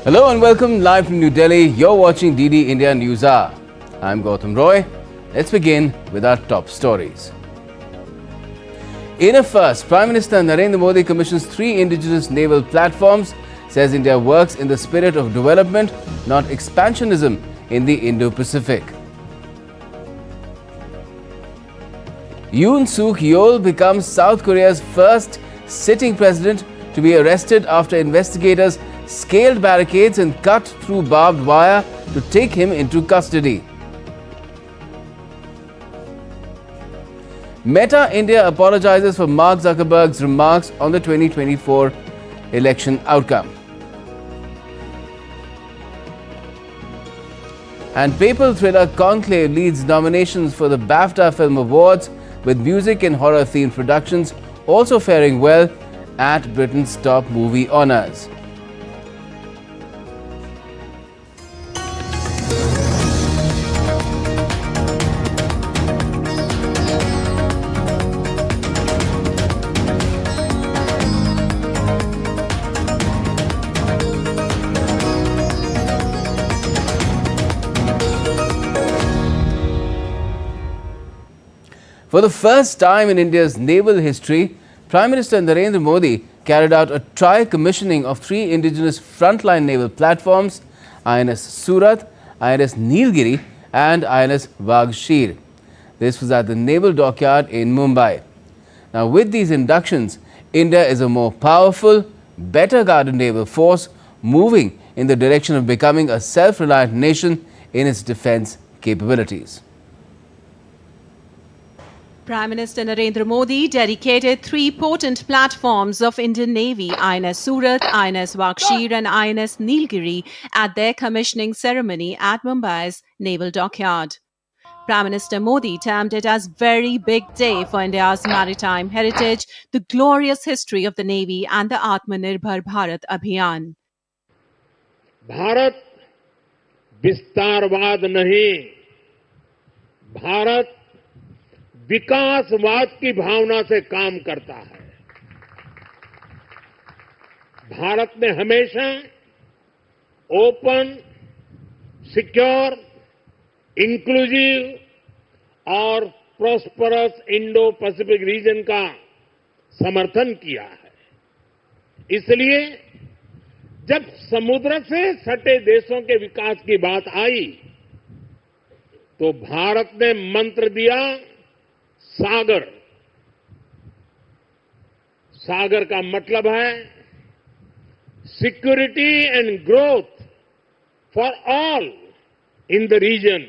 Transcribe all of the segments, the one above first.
Hello and welcome live from New Delhi. You're watching DD India News Hour. I'm Gautam Roy. Let's begin with our top stories. In a first, Prime Minister Narendra Modi commissions 3 indigenous naval platforms, says India works in the spirit of development, not expansionism in the Indo-Pacific. Yoon Suk Yeol becomes South Korea's first sitting president to be arrested after investigators scaled barricades and cut through barbed wire to take him into custody. Meta India apologizes for Mark Zuckerberg's remarks on the 2024 election outcome. And papal thriller Conclave leads nominations for the BAFTA Film Awards, with music and horror themed productions also faring well at Britain's top movie honours. For the first time in India's naval history, Prime Minister Narendra Modi carried out a trial commissioning of 3 indigenous frontline naval platforms, INS Surat, INS Nilgiri and INS Vaghshir. This was at the Naval Dockyard in Mumbai. Now, with these inductions, India is a more powerful, better guarded naval force, moving in the direction of becoming a self-reliant nation in its defence capabilities. Prime Minister Narendra Modi dedicated 3 potent platforms of Indian Navy, INS Surat, INS Vaghshir and INS Nilgiri, at their commissioning ceremony at Mumbai's Naval Dockyard. Prime Minister Modi termed it as very big day for India's maritime heritage, the glorious history of the Navy and the Atmanirbhar Bharat Abhiyan. Bharat विस्तारवाद नहीं, भारत विकासवाद की भावना से काम करता है। भारत ने हमेशा open, secure, inclusive और prosperous Indo Pacific region का समर्थन किया है। इसलिए जब समुद्र से सटे देशों के विकास की बात आई तो भारत ने मंत्र दिया सागर। सागर का मतलब है security and growth for all in the region.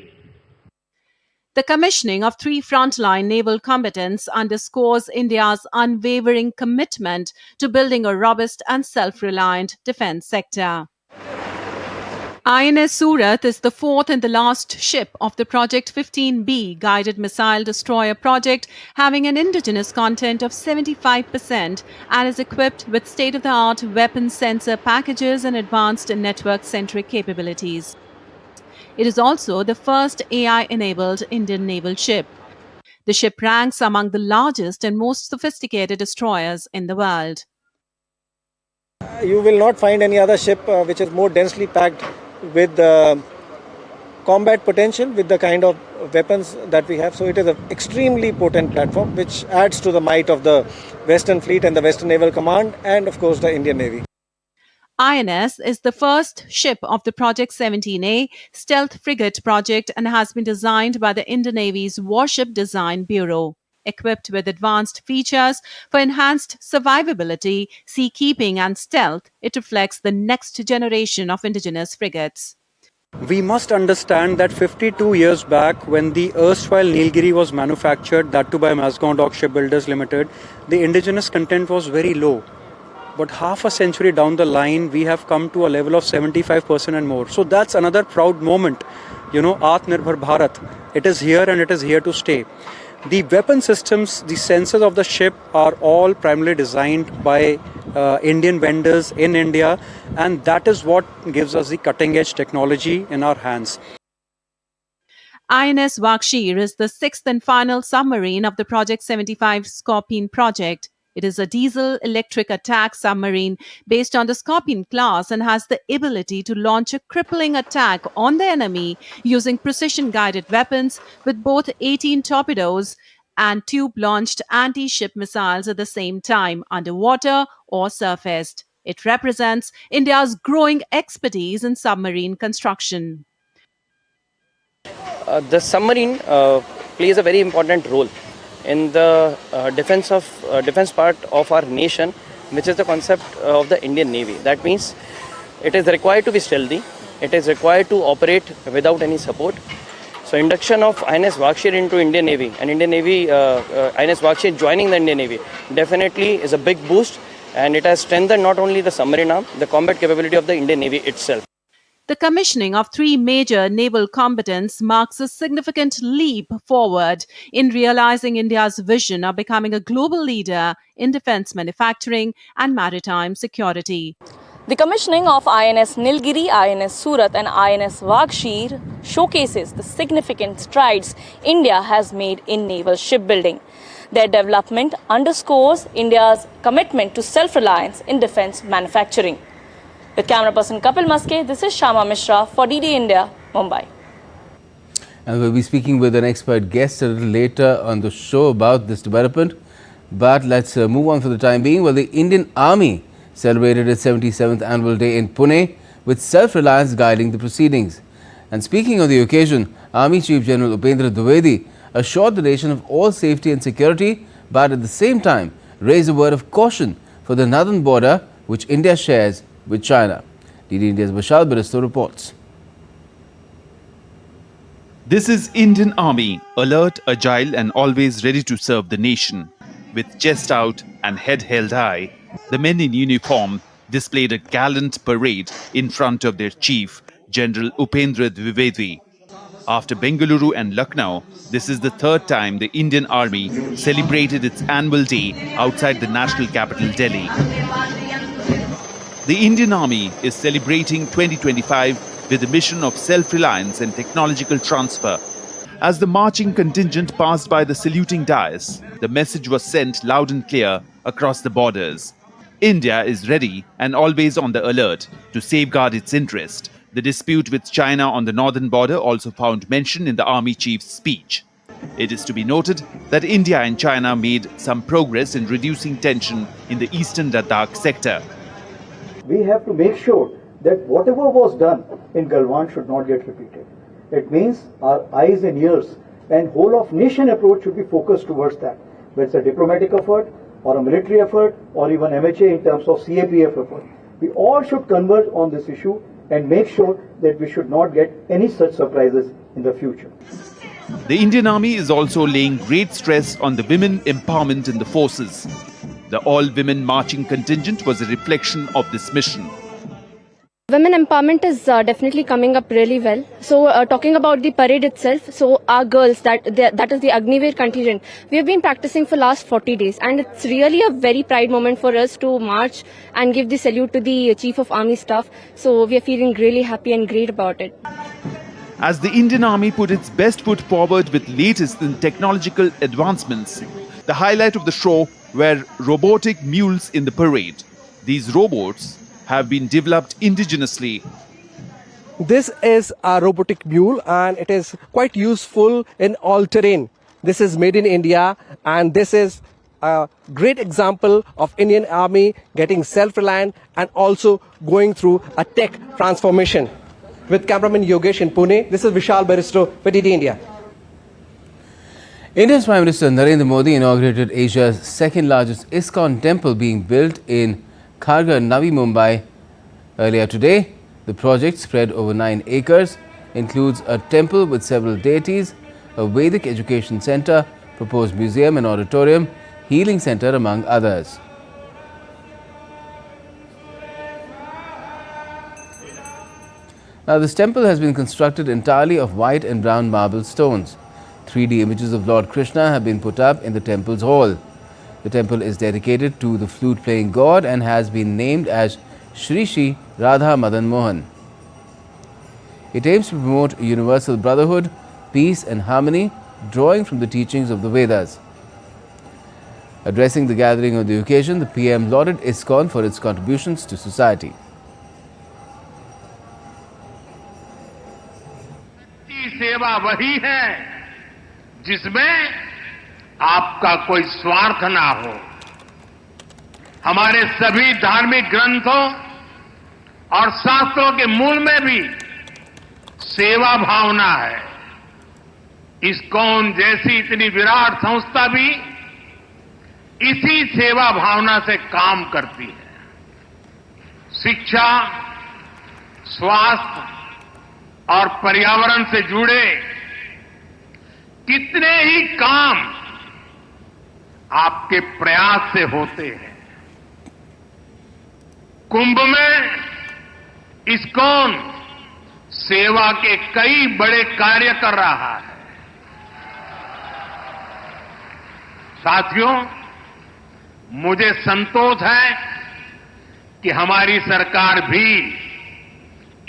The commissioning of 3 frontline naval combatants underscores India's unwavering commitment to building a robust and self-reliant defence sector. INS Surat is the 4th and the last ship of the Project 15B guided missile destroyer project, having an indigenous content of 75% and is equipped with state-of-the-art weapon sensor packages and advanced network-centric capabilities. It is also the first AI-enabled Indian naval ship. The ship ranks among the largest and most sophisticated destroyers in the world. You will not find any other ship which is more densely packed with combat potential, with the kind of weapons that we have. So it is an extremely potent platform which adds to the might of the Western Fleet and the Western Naval Command and of course the Indian Navy. INS is the first ship of the Project 17A stealth frigate project and has been designed by the Indian Navy's Warship Design Bureau. Equipped with advanced features for enhanced survivability, seakeeping and stealth, it reflects the next generation of indigenous frigates. We must understand that 52 years back, when the erstwhile Nilgiri was manufactured, that too by Mazgaon Dock Shipbuilders Limited, the indigenous content was very low. But half a century down the line, we have come to a level of 75% and more. So that's another proud moment. Atmanirbhar Bharat, it is here and it is here to stay. The weapon systems, the sensors of the ship are all primarily designed by Indian vendors in India, and that is what gives us the cutting edge technology in our hands. INS Vaghshir is the 6th and final submarine of the Project 75 Scorpion project. It is a diesel-electric attack submarine based on the Scorpion class and has the ability to launch a crippling attack on the enemy using precision-guided weapons with both 18 torpedoes and tube-launched anti-ship missiles at the same time, underwater or surfaced. It represents India's growing expertise in submarine construction. The submarine plays a very important role in the defense part of our nation, which is the concept of the Indian Navy. That means it is required to be stealthy. It is required to operate without any support. So induction of INS Vakshir into Indian Navy and Indian Navy, INS Vakshir joining the Indian Navy definitely is a big boost, and it has strengthened not only the submarine arm, the combat capability of the Indian Navy itself. The commissioning of 3 major naval combatants marks a significant leap forward in realizing India's vision of becoming a global leader in defense manufacturing and maritime security. The commissioning of INS Nilgiri, INS Surat and INS Vakshir showcases the significant strides India has made in naval shipbuilding. Their development underscores India's commitment to self-reliance in defense manufacturing. With camera person Kapil Maske, this is Shama Mishra for DD India, Mumbai. And we'll be speaking with an expert guest a little later on the show about this development. But let's move on for the time being. Well, the Indian Army celebrated its 77th annual day in Pune with self-reliance guiding the proceedings. And speaking on the occasion, Army Chief General Upendra Dwivedi assured the nation of all safety and security, but at the same time raised a word of caution for the northern border which India shares with China. DD India's Vishal Baristo reports. This is Indian Army, alert, agile and always ready to serve the nation. With chest out and head held high, the men in uniform displayed a gallant parade in front of their chief, General Upendra Dwivedi. After Bengaluru and Lucknow, this is the third time the Indian Army celebrated its annual day outside the national capital, Delhi. The Indian Army is celebrating 2025 with a mission of self-reliance and technological transfer. As the marching contingent passed by the saluting dais, the message was sent loud and clear across the borders. India is ready and always on the alert to safeguard its interest. The dispute with China on the northern border also found mention in the Army Chief's speech. It is to be noted that India and China made some progress in reducing tension in the eastern Ladakh sector. We have to make sure that whatever was done in Galwan should not get repeated. It means our eyes and ears and whole of nation approach should be focused towards that. Whether it's a diplomatic effort or a military effort or even MHA in terms of CAPF effort. We all should converge on this issue and make sure that we should not get any such surprises in the future. The Indian Army is also laying great stress on the women empowerment in the forces. The all-women marching contingent was a reflection of this mission. Women empowerment is definitely coming up really well. So talking about the parade itself, so our girls, that is the Agniveer contingent, we have been practicing for last 40 days and it's really a very pride moment for us to march and give the salute to the Chief of Army Staff. So we are feeling really happy and great about it. As the Indian Army put its best foot forward with latest in technological advancements, the highlight of the show were robotic mules in the parade. These robots have been developed indigenously. This is a robotic mule and it is quite useful in all terrain. This is made in India and this is a great example of Indian Army getting self-reliant and also going through a tech transformation. With cameraman Yogesh in Pune, this is Vishal Baristo for DD India. India's Prime Minister Narendra Modi inaugurated Asia's second largest ISKCON temple being built in Kharghar, Navi Mumbai earlier today. The project, spread over 9 acres, includes a temple with several deities, a Vedic education centre, proposed museum and auditorium, healing centre among others. Now, this temple has been constructed entirely of white and brown marble stones. 3D images of Lord Krishna have been put up in the temple's hall. The temple is dedicated to the flute-playing god and has been named as Shri Shri Radha Madan Mohan. It aims to promote universal brotherhood, peace and harmony, drawing from the teachings of the Vedas. Addressing the gathering on the occasion, the PM lauded ISKCON for its contributions to society. सेवा वही है जिसमें आपका कोई स्वार्थ ना हो। हमारे सभी धार्मिक ग्रंथों और शास्त्रों के मूल में भी सेवा भावना है। ISKCON जैसी इतनी विराट संस्था भी इसी सेवा भावना से काम करती है। शिक्षा, स्वास्थ्य और पर्यावरण से जुड़े कितने ही काम आपके प्रयास से होते हैं। कुंभ में ISKCON सेवा के कई बड़े कार्य कर रहा है। साथियों, मुझे संतोष है कि हमारी सरकार भी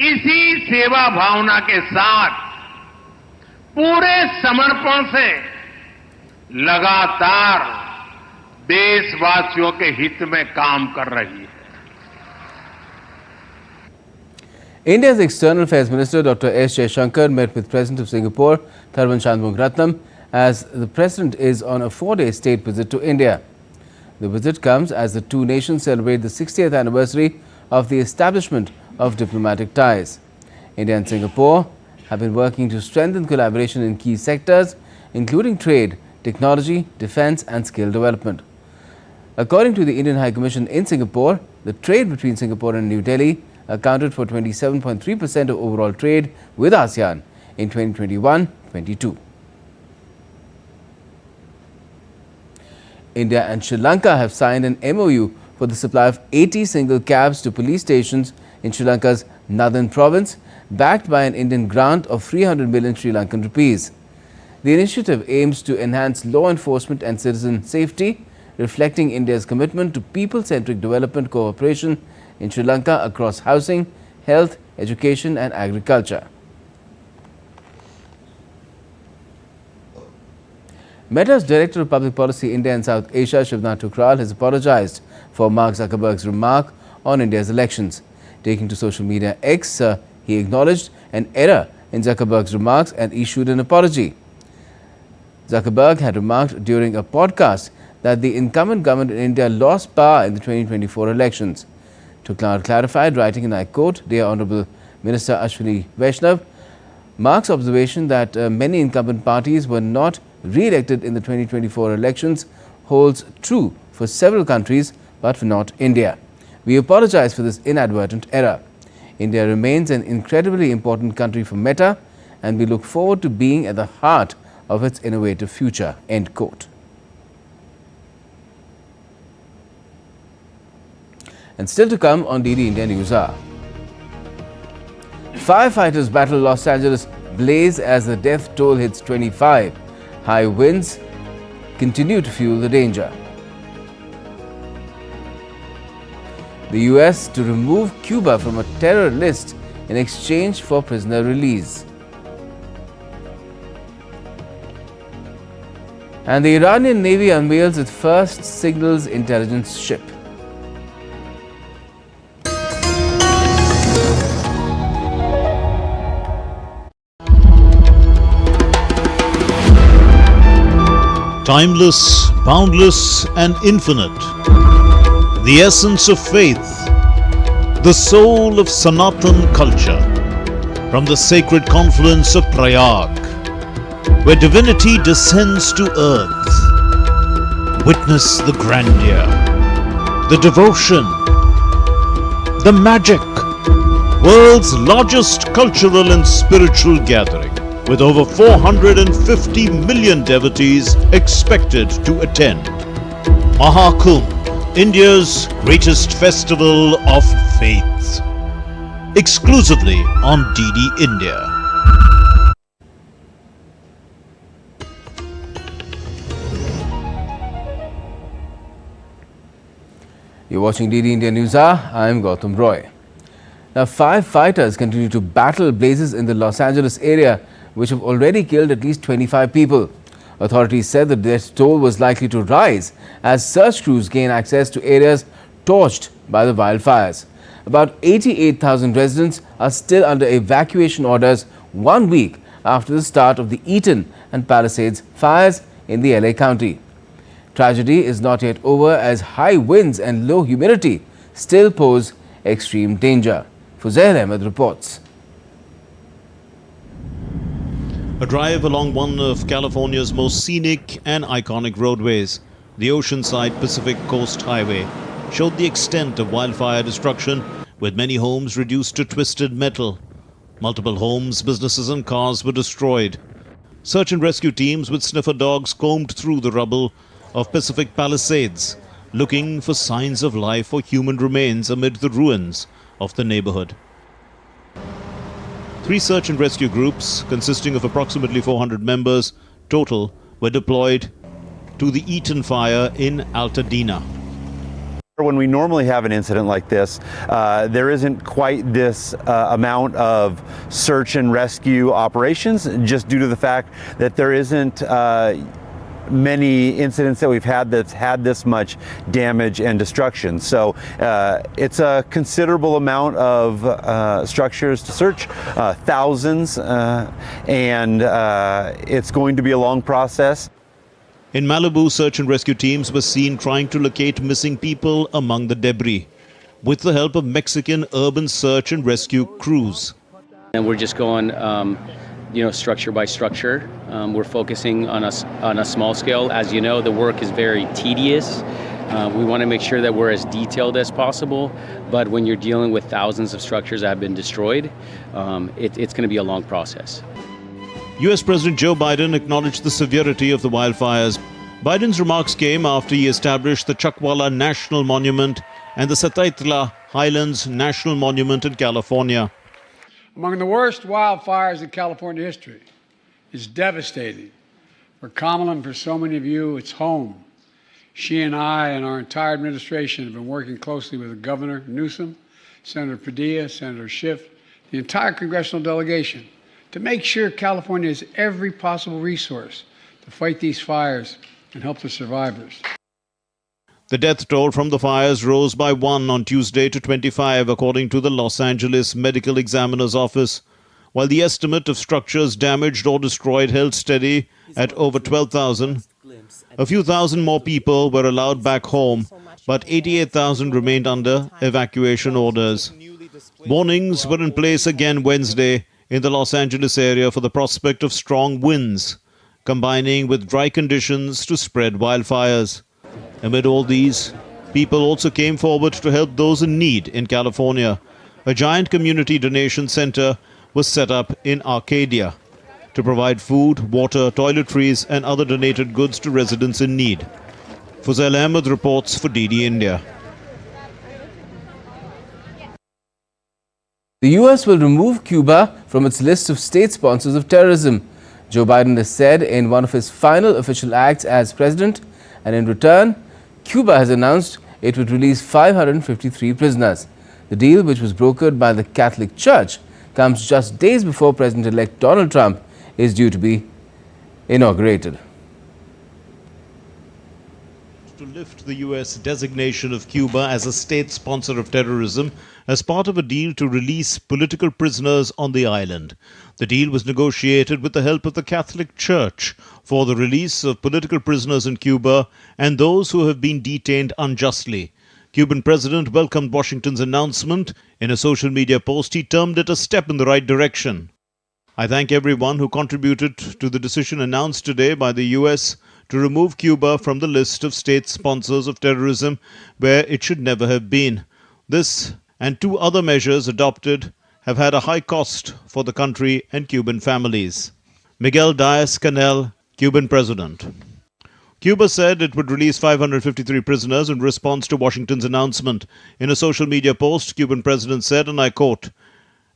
इसी सेवा भावना के साथ पूरे समर्पण से लगातार देशवासियों के हित में काम कर रही है। India's External Affairs Minister Dr. S. Jaishankar met with President of Singapore, Tharman Shanmugaratnam, as the President is on a 4-day state visit to India. The visit comes as the two nations celebrate the 60th anniversary of the establishment of diplomatic ties. India and Singapore have been working to strengthen collaboration in key sectors, including trade, technology, defense and skill development. According to the Indian High Commission in Singapore, the trade between Singapore and New Delhi accounted for 27.3% of overall trade with ASEAN in 2021-22. India and Sri Lanka have signed an MOU for the supply of 80 single cabs to police stations in Sri Lanka's northern province, backed by an Indian grant of 300 million Sri Lankan rupees. The initiative aims to enhance law enforcement and citizen safety, reflecting India's commitment to people-centric development cooperation in Sri Lanka across housing, health, education and agriculture. Meta's Director of Public Policy India and South Asia, Shivnath Thukral, has apologized for Mark Zuckerberg's remark on India's elections. Taking to social media X, he acknowledged an error in Zuckerberg's remarks and issued an apology. Zuckerberg had remarked during a podcast that the incumbent government in India lost power in the 2024 elections. Thukral clarified, writing, and I quote, "Dear Honourable Minister Ashwini Vaishnav, Mark's observation that many incumbent parties were not re-elected in the 2024 elections holds true for several countries but for not India. We apologize for this inadvertent error. India remains an incredibly important country for Meta and we look forward to being at the heart of its innovative future." End quote. And still to come on DD India News Hour. Firefighters battle Los Angeles blaze as the death toll hits 25. High winds continue to fuel the danger. The US to remove Cuba from a terror list in exchange for prisoner release. And the Iranian Navy unveils its first signals intelligence ship. Timeless, boundless and infinite, the essence of faith, the soul of Sanatan culture, from the sacred confluence of Prayag, where divinity descends to earth. Witness the grandeur, the devotion, the magic, world's largest cultural and spiritual gathering, with over 450 million devotees expected to attend. Mahakumbh, India's greatest festival of faith. Exclusively on DD India. You're watching DD India News Hour. I'm Gautam Roy. Now, firefighters continue to battle blazes in the Los Angeles area, which have already killed at least 25 people. Authorities said the death toll was likely to rise as search crews gain access to areas torched by the wildfires. About 88,000 residents are still under evacuation orders 1 week after the start of the Eaton and Palisades fires in the LA County. Tragedy is not yet over as high winds and low humidity still pose extreme danger. Fuzail Ahmed reports. A drive along one of California's most scenic and iconic roadways, the Oceanside Pacific Coast Highway, showed the extent of wildfire destruction, with many homes reduced to twisted metal. Multiple homes, businesses and cars were destroyed. Search and rescue teams with sniffer dogs combed through the rubble of Pacific Palisades, looking for signs of life or human remains amid the ruins of the neighborhood. 3 search and rescue groups, consisting of approximately 400 members total, were deployed to the Eaton fire in Altadena. When we normally have an incident like this, there isn't quite this amount of search and rescue operations, just due to the fact that there isn't many incidents that we've had that's had this much damage and destruction. So it's a considerable amount of structures to search, thousands, and it's going to be a long process. In Malibu, search and rescue teams were seen trying to locate missing people among the debris, with the help of Mexican urban search and rescue crews. And we're just going, structure by structure. We're focusing on a small scale. As you know, the work is very tedious. We want to make sure that we're as detailed as possible. But when you're dealing with thousands of structures that have been destroyed, it's going to be a long process. U.S. President Joe Biden acknowledged the severity of the wildfires. Biden's remarks came after he established the Chuckwalla National Monument and the Sataitla Highlands National Monument in California. Among the worst wildfires in California history, it's devastating. For Kamala and for so many of you, it's home. She and I and our entire administration have been working closely with Governor Newsom, Senator Padilla, Senator Schiff, the entire congressional delegation, to make sure California has every possible resource to fight these fires and help the survivors. The death toll from the fires rose by 1 on Tuesday to 25, according to the Los Angeles Medical Examiner's Office, while the estimate of structures damaged or destroyed held steady at over 12,000. A few thousand more people were allowed back home, but 88,000 remained under evacuation orders. Warnings were in place again Wednesday in the Los Angeles area for the prospect of strong winds, combining with dry conditions to spread wildfires. Amid all these, people also came forward to help those in need in California. A giant community donation center was set up in Arcadia to provide food, water, toiletries and other donated goods to residents in need. Fuzail Ahmed reports for DD India. The US will remove Cuba from its list of state sponsors of terrorism. Joe Biden has said in one of his final official acts as president, and in return, Cuba has announced it would release 553 prisoners. The deal, which was brokered by the Catholic Church, comes just days before President-elect Donald Trump is due to be inaugurated. To lift the U.S. designation of Cuba as a state sponsor of terrorism as part of a deal to release political prisoners on the island. The deal was negotiated with the help of the Catholic Church for the release of political prisoners in Cuba and those who have been detained unjustly. Cuban president welcomed Washington's announcement. In a social media post, he termed it a step in the right direction. I thank everyone who contributed to the decision announced today by the U.S. to remove Cuba from the list of state sponsors of terrorism where it should never have been. This and 2 other measures adopted have had a high cost for the country and Cuban families. Miguel Díaz-Canel, Cuban president. Cuba said it would release 553 prisoners in response to Washington's announcement. In a social media post, Cuban president said, and I quote,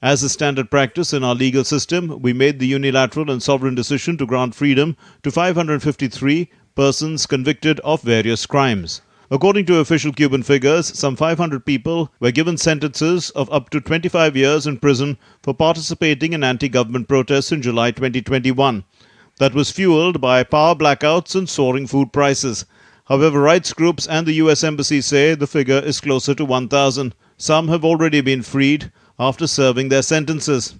"As is standard practice in our legal system, we made the unilateral and sovereign decision to grant freedom to 553 persons convicted of various crimes. According to official Cuban figures, some 500 people were given sentences of up to 25 years in prison for participating in anti-government protests in July 2021. that was fueled by power blackouts and soaring food prices. However, rights groups and the US Embassy say the figure is closer to 1,000. Some have already been freed after serving their sentences.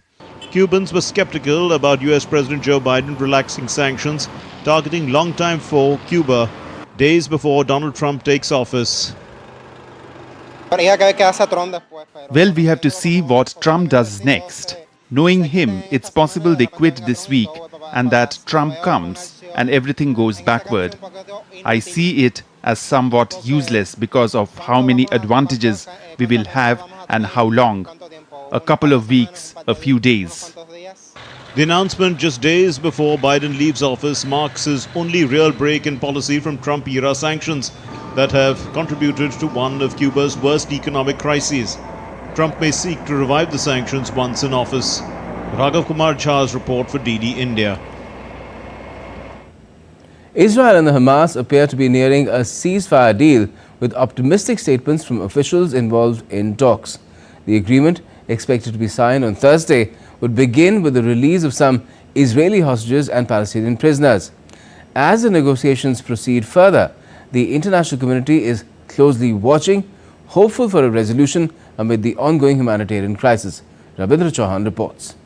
Cubans were skeptical about US President Joe Biden relaxing sanctions, targeting longtime foe Cuba, days before Donald Trump takes office. Well, we have to see what Trump does next. Knowing him, it's possible they quit this week and that Trump comes and everything goes backward. I see it as somewhat useless because of how many advantages we will have and how long. A couple of weeks, a few days. The announcement just days before Biden leaves office marks his only real break in policy from Trump-era sanctions that have contributed to one of Cuba's worst economic crises. Trump may seek to revive the sanctions once in office. Raghav Kumar Jha's report for DD India. Israel and the Hamas appear to be nearing a ceasefire deal, with optimistic statements from officials involved in talks. The agreement, expected to be signed on Thursday, would begin with the release of some Israeli hostages and Palestinian prisoners. As the negotiations proceed further, the international community is closely watching, hopeful for a resolution amid the ongoing humanitarian crisis. Rabindra Chauhan reports.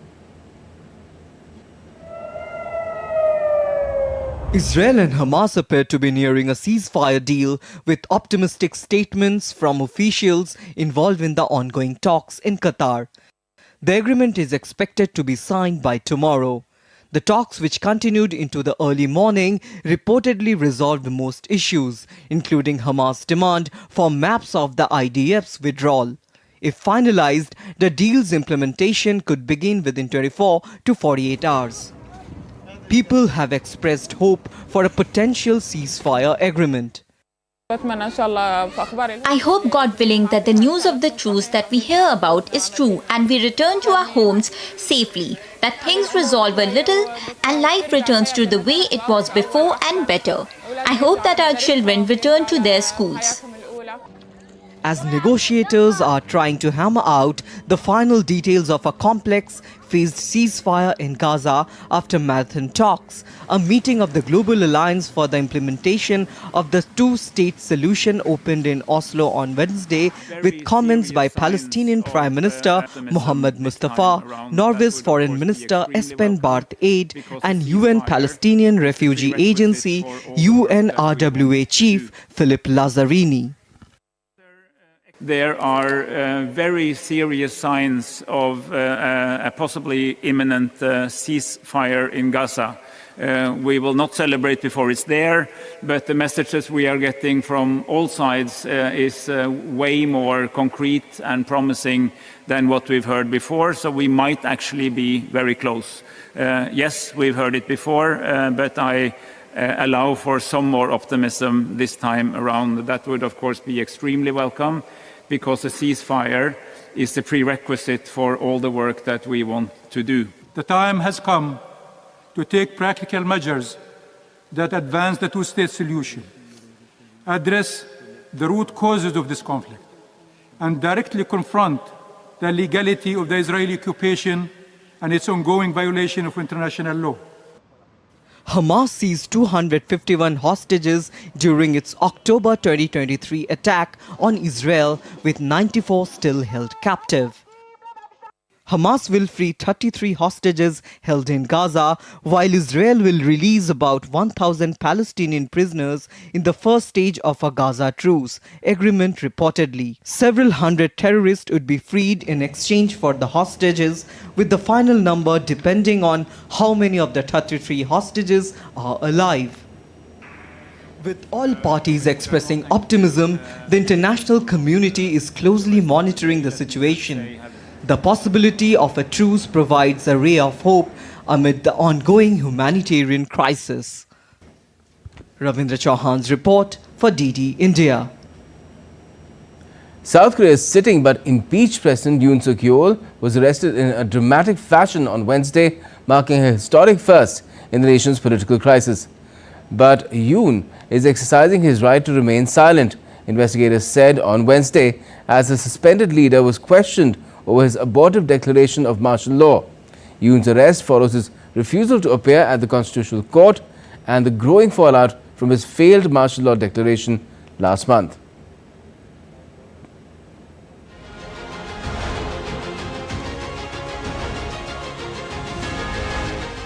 Israel and Hamas appear to be nearing a ceasefire deal, with optimistic statements from officials involved in the ongoing talks in Qatar. The agreement is expected to be signed by tomorrow. The talks, which continued into the early morning, reportedly resolved most issues, including Hamas' demand for maps of the IDF's withdrawal. If finalized, the deal's implementation could begin within 24 to 48 hours. People have expressed hope for a potential ceasefire agreement. I hope, God willing, that the news of the truce that we hear about is true and we return to our homes safely, that things resolve a little and life returns to the way it was before and better. I hope that our children return to their schools. As negotiators are trying to hammer out the final details of a complex phased ceasefire in Gaza after marathon talks, a meeting of the Global Alliance for the Implementation of the Two-State Solution opened in Oslo on Wednesday, with comments by Palestinian Prime Minister Mohammed Mustafa, Norway's Foreign Minister Espen Barth Eide, and UN Palestinian Refugee Agency UNRWA Chief Philip Lazzarini. There are very serious signs of a possibly imminent ceasefire in Gaza. We will not celebrate before it's there, but the messages we are getting from all sides is way more concrete and promising than what we've heard before, so we might actually be very close. Yes, we've heard it before, but I allow for some more optimism this time around. That would, of course, be extremely welcome, because a ceasefire is the prerequisite for all the work that we want to do. The time has come to take practical measures that advance the two-state solution, address the root causes of this conflict, and directly confront the legality of the Israeli occupation and its ongoing violation of international law. Hamas seized 251 hostages during its October 2023 attack on Israel, with 94 still held captive. Hamas will free 33 hostages held in Gaza, while Israel will release about 1,000 Palestinian prisoners in the first stage of a Gaza truce agreement reportedly. Several hundred terrorists would be freed in exchange for the hostages, with the final number depending on how many of the 33 hostages are alive. With all parties expressing optimism, the international community is closely monitoring the situation. The possibility of a truce provides a ray of hope amid the ongoing humanitarian crisis. Ravindra Chauhan's report for DD India. South Korea's sitting but impeached President Yoon Suk Yeol was arrested in a dramatic fashion on Wednesday, marking a historic first in the nation's political crisis. But Yoon is exercising his right to remain silent, investigators said on Wednesday, as the suspended leader was questioned over his abortive declaration of martial law. Yoon's arrest follows his refusal to appear at the Constitutional Court, and the growing fallout from his failed martial law declaration last month.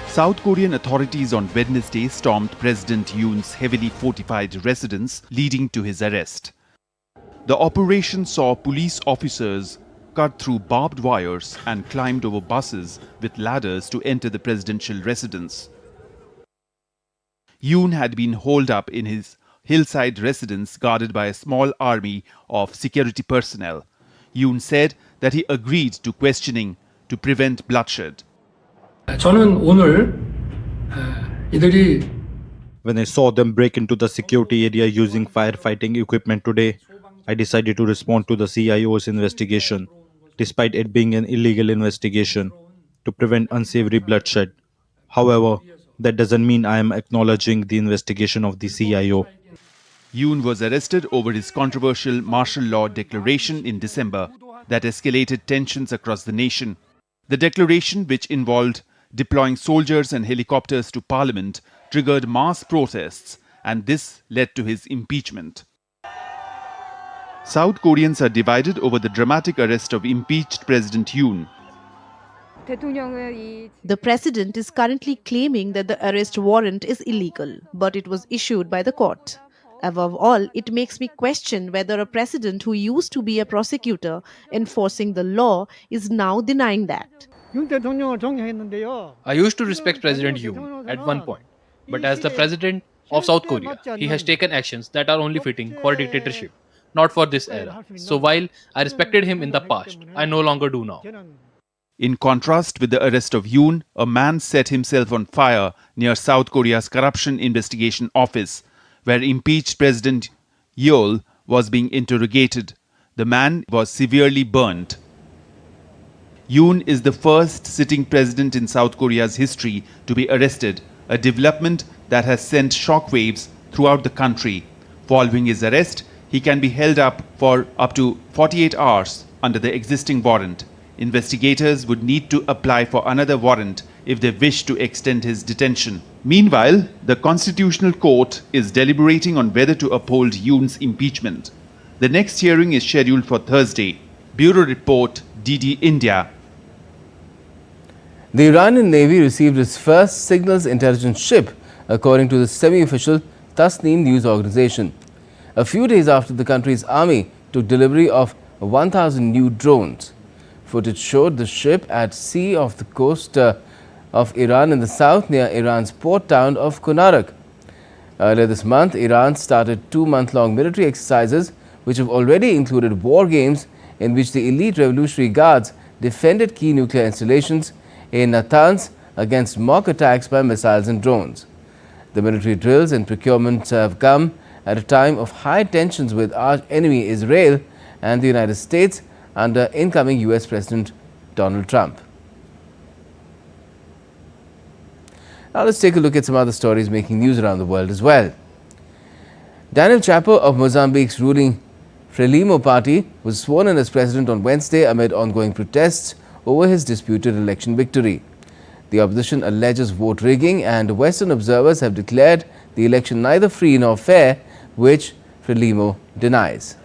South Korean authorities on Wednesday stormed President Yoon's heavily fortified residence, leading to his arrest. The operation saw police officers cut through barbed wires and climbed over buses with ladders to enter the presidential residence. Yoon had been holed up in his hillside residence guarded by a small army of security personnel. Yoon said that he agreed to questioning to prevent bloodshed. When I saw them break into the security area using firefighting equipment today, I decided to respond to the CIO's investigation, despite it being an illegal investigation, to prevent unsavory bloodshed. However, that doesn't mean I am acknowledging the investigation of the CIO. Yoon was arrested over his controversial martial law declaration in December that escalated tensions across the nation. The declaration, which involved deploying soldiers and helicopters to parliament, triggered mass protests, and this led to his impeachment. South Koreans are divided over the dramatic arrest of impeached President Yoon. The president is currently claiming that the arrest warrant is illegal, but it was issued by the court. Above all, it makes me question whether a president who used to be a prosecutor enforcing the law is now denying that. I used to respect President Yoon at one point, but as the president of South Korea, he has taken actions that are only fitting for a dictatorship, not for this era. So while I respected him in the past, I no longer do now. In contrast with the arrest of Yoon, a man set himself on fire near South Korea's Corruption Investigation Office, where impeached President Yeol was being interrogated. The man was severely burnt. Yoon is the first sitting president in South Korea's history to be arrested, a development that has sent shockwaves throughout the country. Following his arrest, he can be held up for up to 48 hours under the existing warrant. Investigators would need to apply for another warrant if they wish to extend his detention. Meanwhile, the Constitutional Court is deliberating on whether to uphold Yoon's impeachment. The next hearing is scheduled for Thursday. Bureau Report, DD India. The Iranian Navy received its first signals intelligence ship, according to the semi-official Tasneem news organization, a few days after the country's army took delivery of 1,000 new drones. Footage showed the ship at sea off the coast of Iran in the south near Iran's port town of Konarak. Earlier this month, Iran started 2-month-long military exercises, which have already included war games in which the elite Revolutionary Guards defended key nuclear installations in Natanz against mock attacks by missiles and drones. The military drills and procurements have come at a time of high tensions with arch enemy Israel and the United States under incoming US President Donald Trump. Now let's take a look at some other stories making news around the world as well. Daniel Chapo of Mozambique's ruling Frelimo party was sworn in as president on Wednesday amid ongoing protests over his disputed election victory. The opposition alleges vote rigging, and Western observers have declared the election neither free nor fair, which Frelimo denies.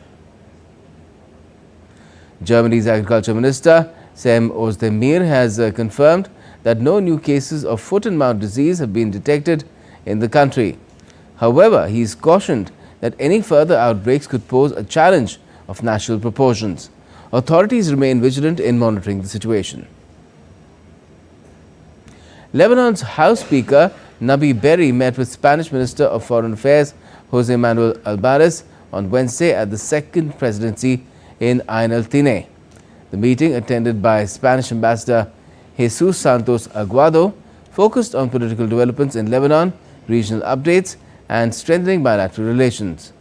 Germany's agriculture minister Cem Özdemir has confirmed that no new cases of foot and mouth disease have been detected in the country. However, he is cautioned that any further outbreaks could pose a challenge of national proportions. Authorities remain vigilant in monitoring the situation. Lebanon's House Speaker Nabi Berri met with Spanish Minister of Foreign Affairs Jose Manuel Alvarez on Wednesday at the second presidency in Ain el Tineh. The meeting, attended by Spanish Ambassador Jesus Santos Aguado, focused on political developments in Lebanon, regional updates, and strengthening bilateral relations.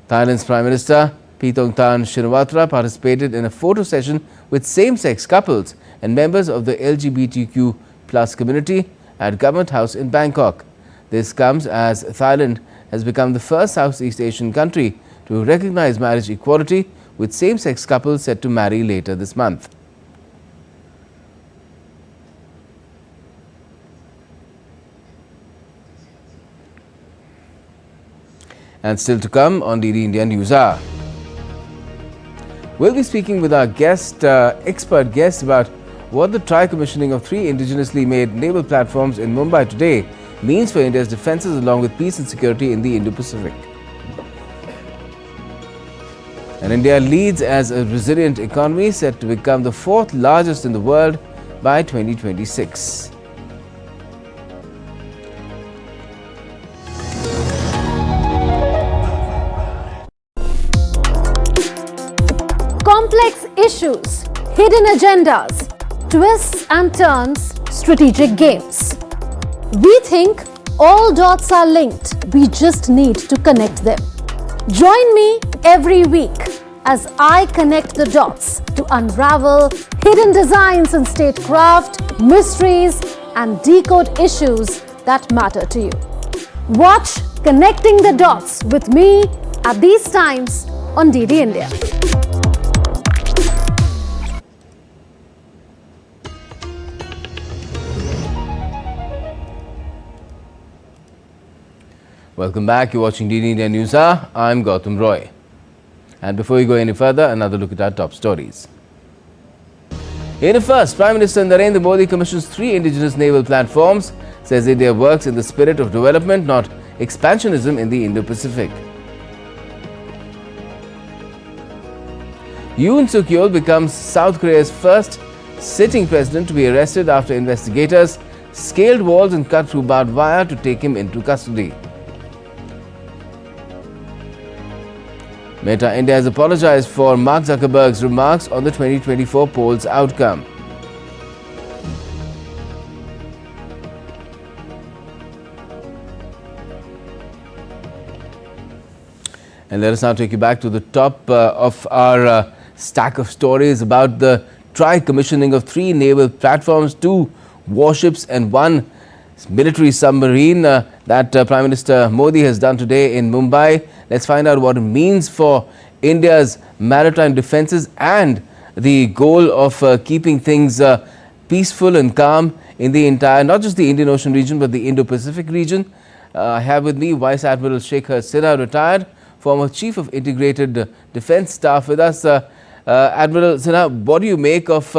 Thailand's Prime Minister Paetongtarn Shinawatra participated in a photo session with same-sex couples and members of the LGBTQ+ community at Government House in Bangkok. This comes as Thailand has become the first Southeast Asian country to recognize marriage equality, with same-sex couples set to marry later this month. And still to come on DD India News Hour. We'll be speaking with our expert guest about what the tri-commissioning of 3 indigenously made naval platforms in Mumbai today means for India's defences along with peace and security in the Indo-Pacific. And India leads as a resilient economy set to become the 4th largest in the world by 2026. Complex issues, hidden agendas, twists and turns, strategic games. We think all dots are linked. We just need to connect them. Join me every week as I connect the dots to unravel hidden designs in statecraft, mysteries, and decode issues that matter to you. Watch Connecting the Dots with me at these times on DD India. Welcome back. You're watching DD India News Hour. I'm Gautam Roy. And before we go any further, another look at our top stories. In a first, Prime Minister Narendra Modi commissions 3 indigenous naval platforms, says India works in the spirit of development, not expansionism in the Indo-Pacific. Yoon Suk Yeol becomes South Korea's first sitting president to be arrested after investigators scaled walls and cut through barbed wire to take him into custody. Meta India has apologized for Mark Zuckerberg's remarks on the 2024 polls outcome. And let us now take you back to the top of our stack of stories about the tri-commissioning of 3 naval platforms, 2 warships and 1 military submarine that Prime Minister Modi has done today in Mumbai. Let's find out what it means for India's maritime defences and the goal of keeping things peaceful and calm in the entire, not just the Indian Ocean region, but the Indo-Pacific region. I have with me Vice Admiral Shekhar Sinha, retired, former Chief of Integrated Defence Staff with us. Admiral Sinha, what do you make of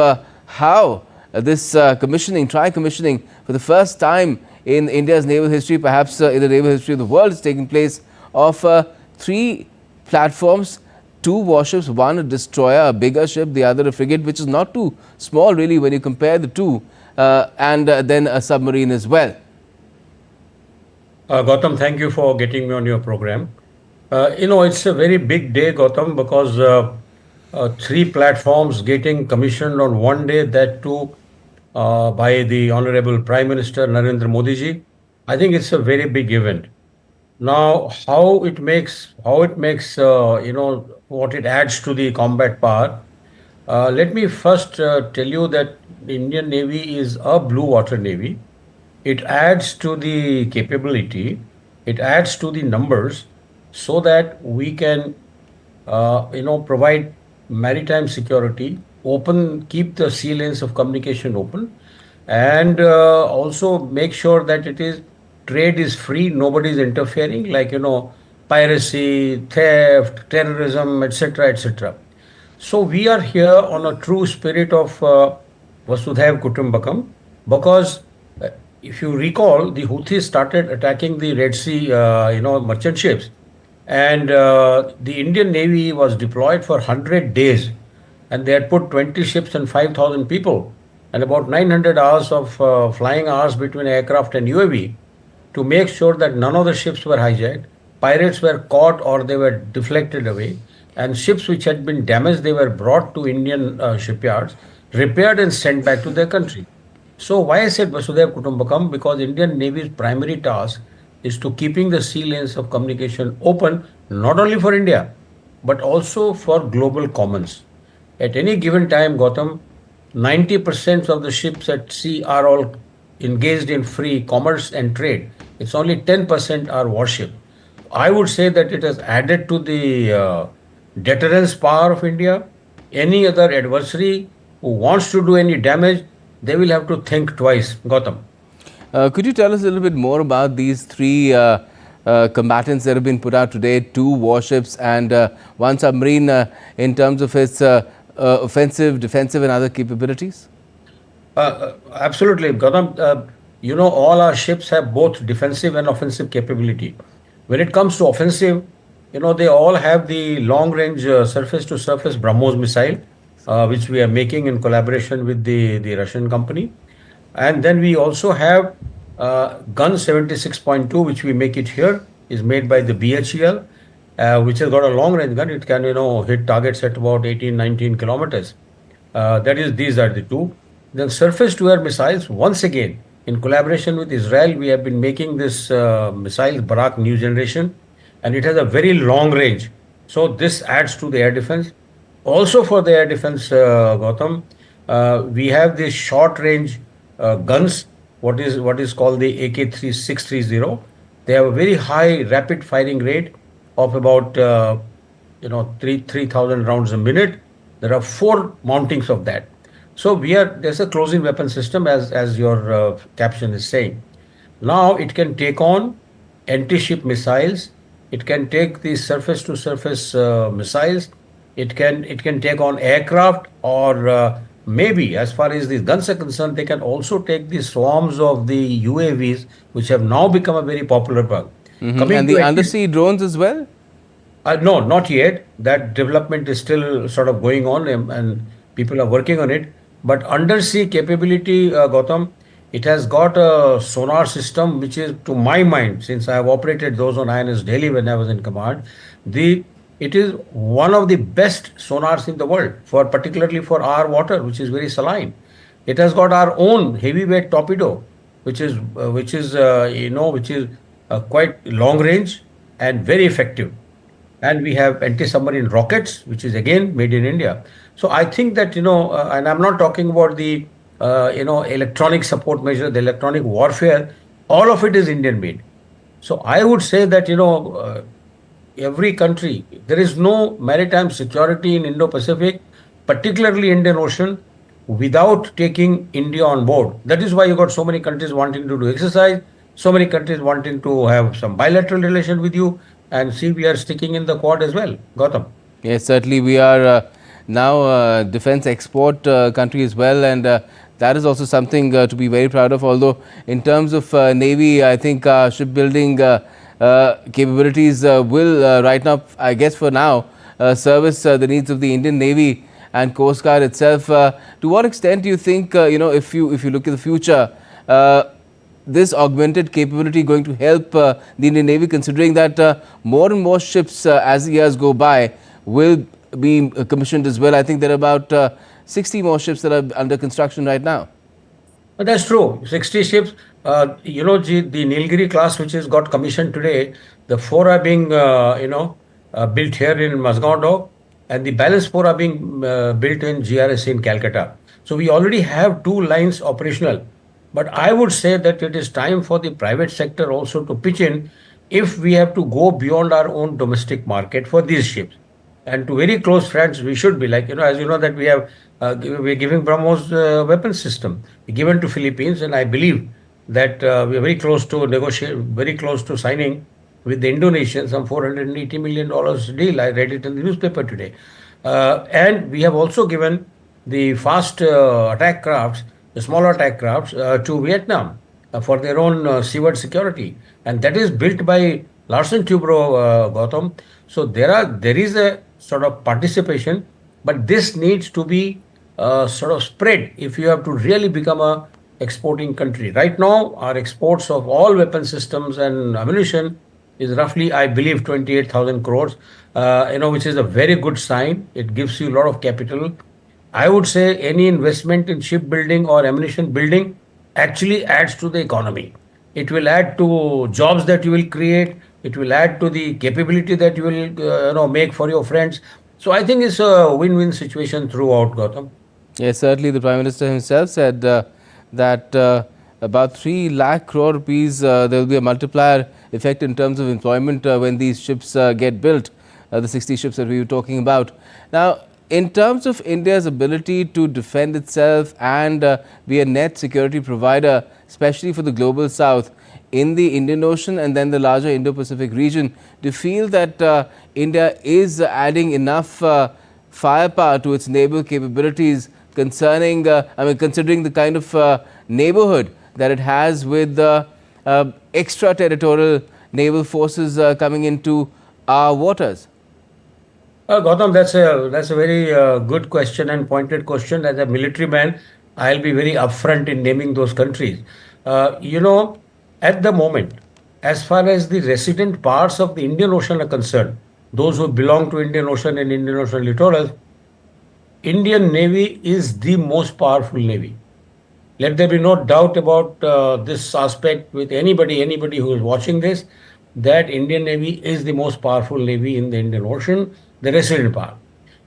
how this tri-commissioning for the first time in India's naval history, perhaps in the naval history of the world, is taking place of 3 platforms, 2 warships, 1 a destroyer, a bigger ship, the other a frigate, which is not too small really when you compare the 2, and then a submarine as well. Gautam, thank you for getting me on your program. It's a very big day, Gautam, because 3 platforms getting commissioned on one day, that too by the Honorable Prime Minister Narendra Modi ji. I think it's a very big event. Now, how it makes, what it adds to the combat power. Let me first tell you that the Indian Navy is a blue water navy. It adds to the capability, it adds to the numbers, so that we can, provide maritime security, keep the sea lanes of communication open, and also make sure that trade is free, nobody is interfering, like, piracy, theft, terrorism, etc., etc. So we are here on a true spirit of Vasudhaiv Kutumbakam, because if you recall, the Houthis started attacking the Red Sea, merchant ships, and the Indian Navy was deployed for 100 days, and they had put 20 ships and 5,000 people, and about 900 hours of flying hours between aircraft and UAV to make sure that none of the ships were hijacked, pirates were caught or they were deflected away, and ships which had been damaged, they were brought to Indian shipyards, repaired and sent back to their country. So why I said Vasudhaiv Kutumbakam? Because Indian Navy's primary task is to keeping the sea lanes of communication open, not only for India, but also for global commons. At any given time, Gautam, 90% of the ships at sea are all engaged in free commerce and trade. It's only 10% are warship. I would say that it has added to the deterrence power of India. Any other adversary who wants to do any damage, they will have to think twice. Gautam. Could you tell us a little bit more about these 3 combatants that have been put out today, 2 warships and 1 submarine in terms of its offensive, defensive and other capabilities? Absolutely, Gautam. You know, all our ships have both defensive and offensive capability. When it comes to offensive, you know, they all have the long-range surface-to-surface BrahMos missile, which we are making in collaboration with the Russian company. And then we also have gun 76.2, which we make it here, is made by the BHEL, which has got a long-range gun. It can, you know, hit targets at about 18, 19 kilometers. These are the 2. Then surface-to-air missiles, once again, in collaboration with Israel, we have been making this missile, Barak new generation, and it has a very long range. So this adds to the air defense. Also for the air defense, Gautam, we have these short-range guns, what is called the AK-630. They have a very high rapid firing rate of about 3,000 rounds a minute. There are 4 mountings of that. So there's a close-in weapon system, as your caption is saying. Now it can take on anti-ship missiles. It can take the surface-to-surface missiles. It can take on aircraft, or maybe, as far as these guns are concerned, they can also take the swarms of the UAVs, which have now become a very popular bug. And the undersea drones as well? No, not yet. That development is still sort of going on, and people are working on it. But undersea capability, Gautam, it has got a sonar system, which is, to my mind, since I have operated those on INS Delhi when I was in command, it is one of the best sonars in the world, particularly for our water, which is very saline. It has got our own heavyweight torpedo, which is quite long range and very effective. And we have anti-submarine rockets, which is again made in India. So I think that, and I'm not talking about the electronic support measure, the electronic warfare, all of it is Indian made. So I would say that, every country, there is no maritime security in Indo-Pacific, particularly Indian Ocean, without taking India on board. That is why you got so many countries wanting to do exercise, so many countries wanting to have some bilateral relation with you, and see, we are sticking in the Quad as well. Gautam. Yes, certainly we are now a defense export country as well, and that is also something to be very proud of. Although in terms of Navy, I think shipbuilding capabilities will right now, I guess for now, service the needs of the Indian Navy and Coast Guard itself. To what extent do you think, if you look at the future, this augmented capability going to help the Indian Navy, considering that more and more ships as the years go by will be commissioned as well? I think there are about 60 more ships that are under construction right now. But that's true. 60 ships. The Nilgiri class, which has got commissioned today, the 4 are being, built here in Mazgaon Dock, and the balance 4 are being built in GRSC in Calcutta. So we already have 2 lines operational. But I would say that it is time for the private sector also to pitch in if we have to go beyond our own domestic market for these ships. And to very close friends, we should be like, as you know, that we're giving BrahMos weapons system given to Philippines, and I believe that we are very close to signing with the Indonesians some $480 million deal. I read it in the newspaper today. And we have also given the fast attack crafts, the smaller attack crafts, to Vietnam for their own seaward security. And that is built by Larsen Tubro, Gautam. So there is a sort of participation, but this needs to be sort of spread if you have to really become a exporting country. Right now, our exports of all weapon systems and ammunition is roughly, I believe, 28,000 crores, which is a very good sign. It gives you a lot of capital. I would say any investment in shipbuilding or ammunition building actually adds to the economy. It will add to jobs that you will create. It will add to the capability that you will make for your friends. So I think it's a win-win situation throughout, Gautam. Yes, certainly the Prime Minister himself said that about 3 lakh crore rupees, there will be a multiplier effect in terms of employment when these ships get built, the 60 ships that we were talking about. Now, in terms of India's ability to defend itself and be a net security provider, especially for the global south, in the Indian Ocean and then the larger Indo-Pacific region. Do you feel that India is adding enough firepower to its naval capabilities considering the kind of neighborhood that it has with extraterritorial naval forces coming into our waters? Gautam, that's a very good question and pointed question. As a military man, I'll be very upfront in naming those countries. At the moment, as far as the resident parts of the Indian Ocean are concerned, those who belong to Indian Ocean and Indian Ocean littorals, Indian Navy is the most powerful navy. Let there be no doubt about this aspect with anybody who is watching this, that Indian Navy is the most powerful navy in the Indian Ocean, the resident part.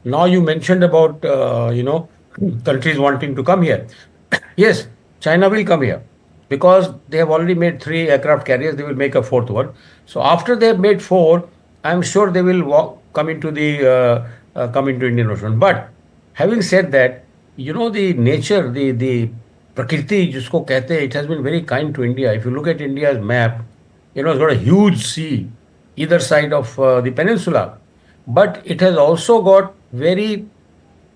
Now you mentioned about, countries wanting to come here. Yes, China will come here because they have already made 3 aircraft carriers. They will make a 4th one. So after they have made 4, I'm sure they will come into Indian Ocean. But having said that, the nature, the Prakriti, jisko kehte, it has been very kind to India. If you look at India's map, it's got a huge sea either side of the peninsula. But it has also got very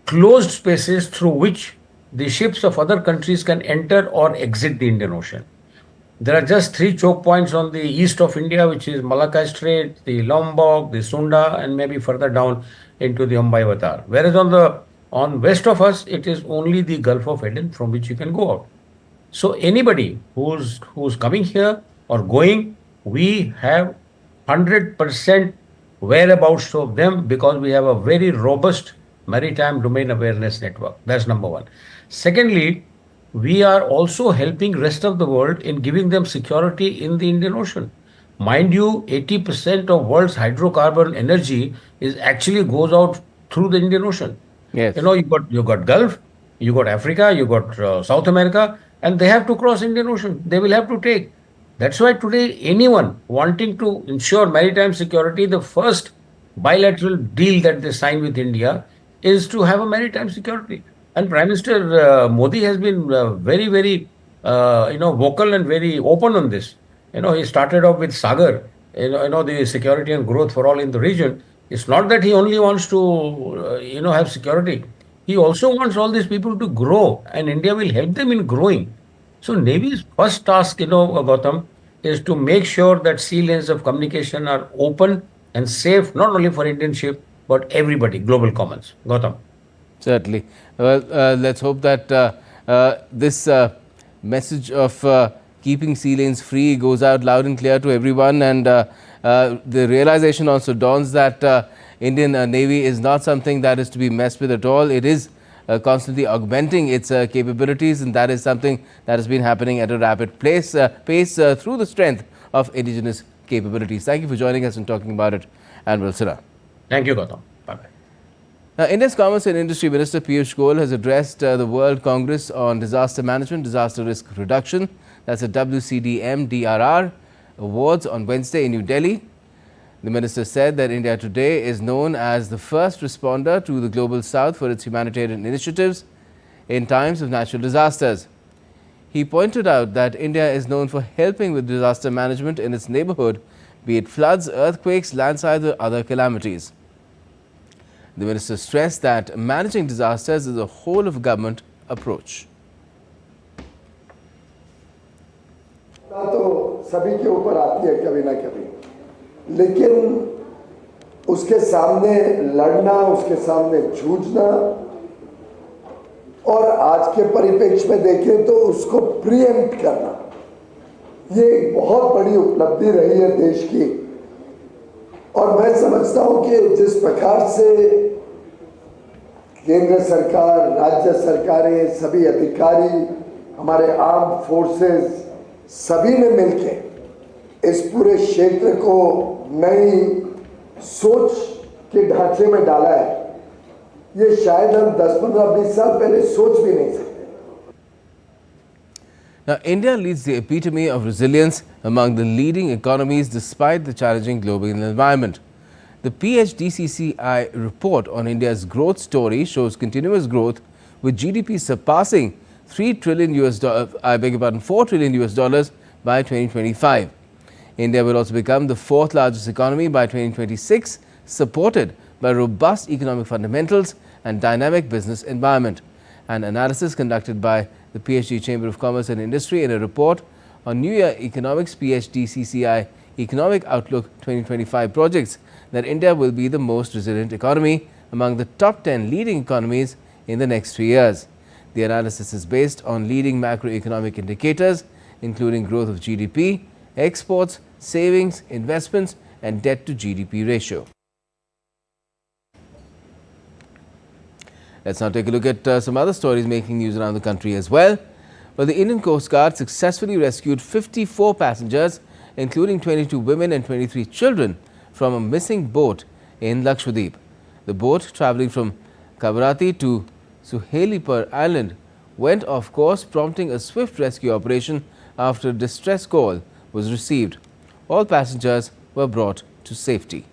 closed spaces through which the ships of other countries can enter or exit the Indian Ocean. There are just 3 choke points on the east of India, which is Malacca Strait, the Lombok, the Sunda, and maybe further down into the Mumbai-Vatar. Whereas on west of us, it is only the Gulf of Aden from which you can go out. So anybody who's coming here or going, we have 100% whereabouts of them because we have a very robust maritime domain awareness network. That's number one. Secondly, we are also helping rest of the world in giving them security in the Indian Ocean. Mind you, 80% of world's hydrocarbon energy actually goes out through the Indian Ocean. Yes. You got Gulf, you got Africa, you got South America, and they have to cross Indian Ocean. They will have to take. That's why today anyone wanting to ensure maritime security, the first bilateral deal that they sign with India is to have a maritime security. And Prime Minister Modi has been very, very, vocal and very open on this. He started off with Sagar, the security and growth for all in the region. It's not that he only wants to, have security. He also wants all these people to grow, and India will help them in growing. So Navy's first task, Gautam, is to make sure that sea lanes of communication are open and safe, not only for Indian ship, but everybody, global commons. Gautam. Certainly. Well, let's hope that this message of keeping sea lanes free goes out loud and clear to everyone, and the realization also dawns that Indian Navy is not something that is to be messed with at all. It is constantly augmenting its capabilities, and that is something that has been happening at a rapid pace through the strength of indigenous capabilities. Thank you for joining us and talking about it, and we'll sit down. Thank you, Gautam. Bye-bye. Now, India's Commerce and Industry Minister Piyush Goyal has addressed the World Congress on Disaster Management, Disaster Risk Reduction, that's a WCDM-DRR Awards on Wednesday in New Delhi. The minister said that India today is known as the first responder to the Global South for its humanitarian initiatives in times of natural disasters. He pointed out that India is known for helping with disaster management in its neighborhood, be it floods, earthquakes, landslides or other calamities. The minister stressed that managing disasters is a whole of government approach. तो सभी के ऊपर आती है कभी ना कभी, लेकिन उसके सामने लड़ना, उसके सामने जूझना, और आज के परिप्रेक्ष्य में देखें तो उसको प्रीएम्प्ट करना, ये एक बहुत बड़ी उपलब्धि रही है देश की। और मैं समझता हूं कि जिस प्रकार से केंद्र सरकार, राज्य सरकारें, सभी अधिकारी, हमारे आर्म फोर्सेस, सभी ने मिलकर इस पूरे क्षेत्र को नई सोच के ढांचे में डाला है, ये शायद हम 10, 15, 20 साल पहले सोच भी नहीं सकते। Now, India leads the epitome of resilience among the leading economies despite the challenging global environment. The PHDCCI report on India's growth story shows continuous growth, with GDP surpassing $4 trillion by 2025. India will also become the fourth largest economy by 2026, supported by robust economic fundamentals and dynamic business environment. An analysis conducted by the PhD Chamber of Commerce and Industry in a report on New Year Economics PhD CCI Economic Outlook 2025 projects that India will be the most resilient economy among the top 10 leading economies in the next 3 years. The analysis is based on leading macroeconomic indicators, including growth of GDP, exports, savings, investments, and debt to GDP ratio. Let's now take a look at some other stories making news around the country as well. Well, the Indian Coast Guard successfully rescued 54 passengers, including 22 women and 23 children, from a missing boat in Lakshadweep. The boat, travelling from Kavarati to Suhelipur Island, went off course, prompting a swift rescue operation after a distress call was received. All passengers were brought to safety.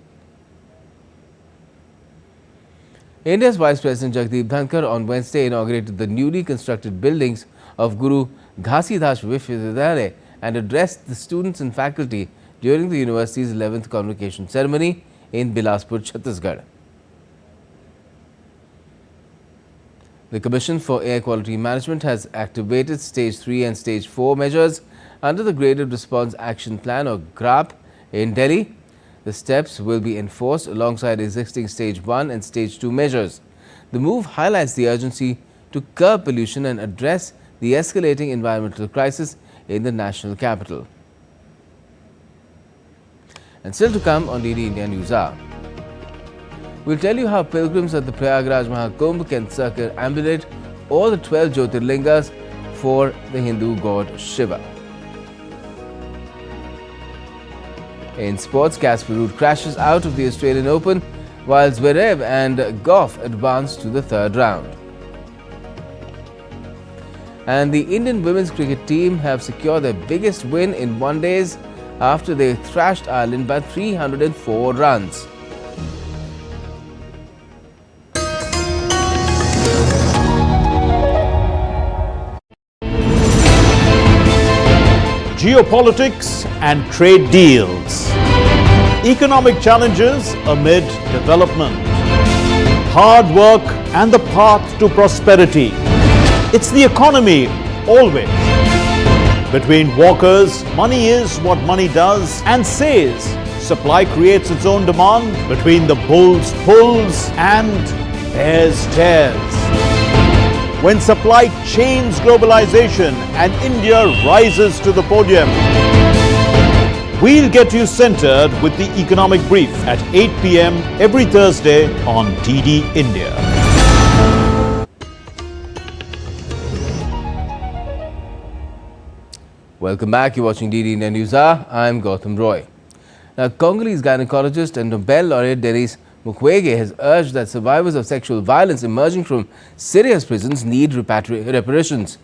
India's Vice President Jagdeep Dhankar on Wednesday inaugurated the newly constructed buildings of Guru Ghasidas Vishwavidyalaya and addressed the students and faculty during the university's 11th convocation ceremony in Bilaspur, Chhattisgarh. The Commission for Air Quality Management has activated Stage 3 and Stage 4 measures under the Graded Response Action Plan or GRAP in Delhi. The steps will be enforced alongside existing Stage 1 and Stage 2 measures. The move highlights the urgency to curb pollution and address the escalating environmental crisis in the national capital. And still to come on DD India News Hour, we'll tell you how pilgrims at the Prayagraj Mahakumbh can circumambulate all the 12 Jyotirlingas for the Hindu god Shiva. In sports, Casper Ruud crashes out of the Australian Open, while Zverev and Goff advance to the third round. And the Indian women's cricket team have secured their biggest win in one days after they thrashed Ireland by 304 runs. Geopolitics and trade deals. Economic challenges amid development. Hard work and the path to prosperity. It's the economy always. Between walkers, money is what money does and says. Supply creates its own demand. Between the bulls pulls and bears tears. When supply chains globalization and India rises to the podium. We'll get you centered with the economic brief at 8 p.m. every Thursday on DD India. Welcome back. You're watching DD India News Hour. I'm Gautam Roy. Now, Congolese gynecologist and Nobel laureate Denis Mukwege has urged that survivors of sexual violence emerging from Syria's prisons need reparations.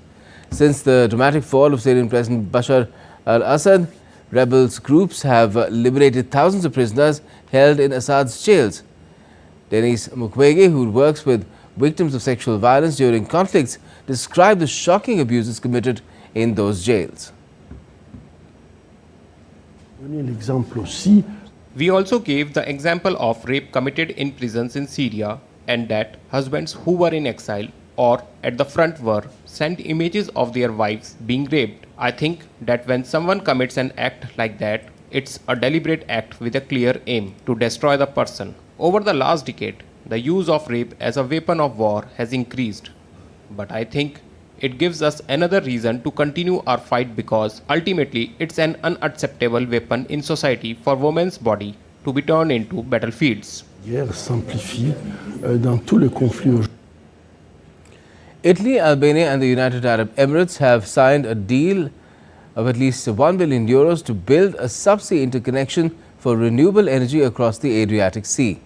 Since the dramatic fall of Syrian President Bashar al-Assad, rebels groups have liberated thousands of prisoners held in Assad's jails. Denis Mukwege, who works with victims of sexual violence during conflicts, described the shocking abuses committed in those jails. We also gave the example of rape committed in prisons in Syria, and that husbands who were in exile or at the front were sent images of their wives being raped. I think that when someone commits an act like that, it's a deliberate act with a clear aim to destroy the person. Over the last decade, the use of rape as a weapon of war has increased. But I think it gives us another reason to continue our fight, because ultimately it's an unacceptable weapon in society for women's body to be turned into battlefields. Italy, Albania and the United Arab Emirates have signed a deal of at least €1 billion to build a subsea interconnection for renewable energy across the Adriatic Sea.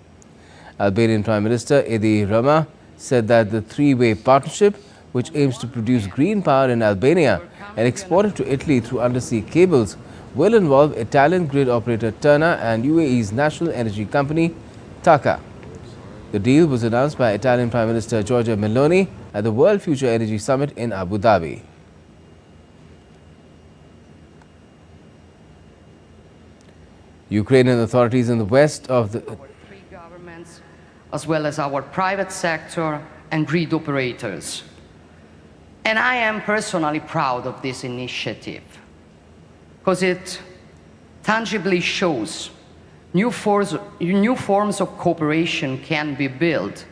Albanian Prime Minister Edi Rama said that the three-way partnership, which aims to produce green power in Albania and export it to Italy through undersea cables, will involve Italian grid operator Terna and UAE's national energy company, TAQA. The deal was announced by Italian Prime Minister Giorgia Meloni at the World Future Energy Summit in Abu Dhabi. Ukrainian authorities in the west of the governments, as well as our private sector and grid operators. And I am personally proud of this initiative because it tangibly shows new forms of cooperation can be built,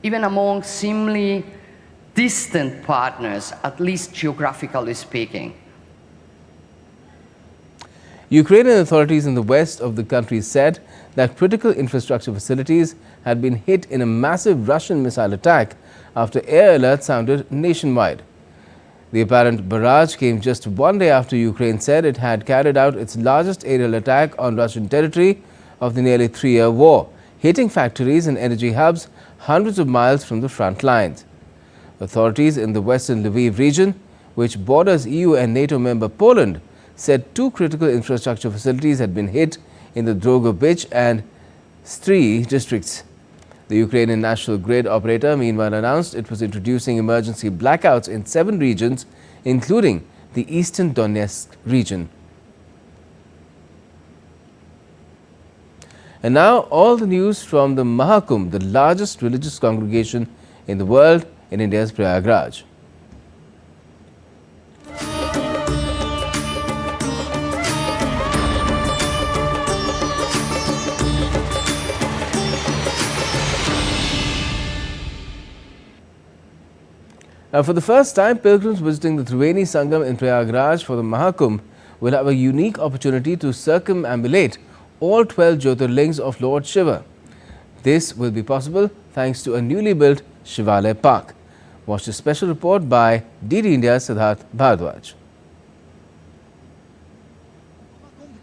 even among seemingly distant partners, at least geographically speaking. Ukrainian authorities in the west of the country said that critical infrastructure facilities had been hit in a massive Russian missile attack after air alerts sounded nationwide. The apparent barrage came just one day after Ukraine said it had carried out its largest aerial attack on Russian territory of the nearly 3-year war, hitting factories and energy hubs hundreds of miles from the front lines. Authorities in the western Lviv region, which borders EU and NATO member Poland, said 2 critical infrastructure facilities had been hit in the Drogobych and Stry districts. The Ukrainian National Grid operator meanwhile announced it was introducing emergency blackouts in 7 regions, including the eastern Donetsk region. And now all the news from the Mahakumbh, the largest religious congregation in the world in India's Prayagraj. Now, for the first time, pilgrims visiting the Triveni Sangam in Prayagraj for the Mahakumbh will have a unique opportunity to circumambulate all 12 Jyotirlings of Lord Shiva. This will be possible thanks to a newly built Shivalaya Park. Watch a special report by DD India's Siddharth Bhardwaj.